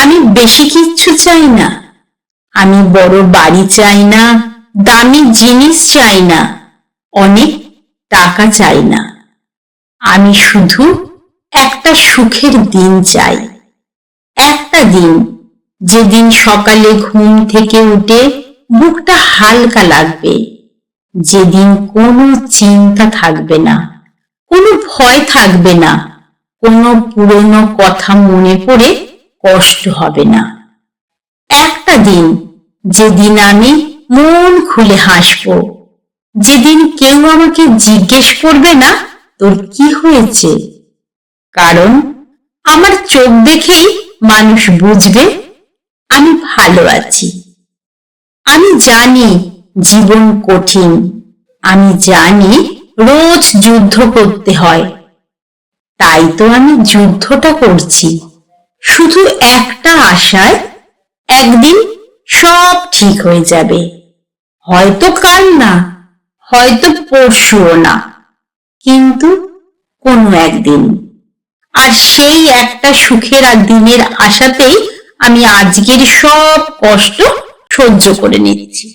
আমি বেশি কিচ্ছু চাই না। আমি বড় বাড়ি চাই না, দামি জিনিস চাই না, অনেক টাকা চাই না। আমি শুধু একটা সুখের দিন চাই। একটা দিন, যেদিন সকালে ঘুম থেকে উঠে বুকটা হালকা লাগবে, যেদিন কোনো চিন্তা থাকবে না, কোনো ভয় থাকবে না, কোনো পুরনো কথা মনে পড়ে কষ্ট হবে না। একটা দিন, যেদিন আমি মন খুলে হাসবো, যেদিন কেউ আমাকে জিজ্ঞেস করবে না তোর কি হয়েছে, কারণ আমার চোখ দেখেই মানুষ বুঝবে আমি ভালো আছি। আমি জানি জীবন কঠিন, আমি জানি রোজ যুদ্ধ করতে হয়, তাই তো আমি যুদ্ধটা করছি শুধু একটা আশায়, একদিন সব ঠিক হয়ে যাবে। হয়তো কাল না, হয়তো পরশুও না, কিন্তু কোনো একদিন। আর সেই একটা সুখের দিনের আশাতেই আমি আজকের সব কষ্ট সহ্য করে নিচ্ছি।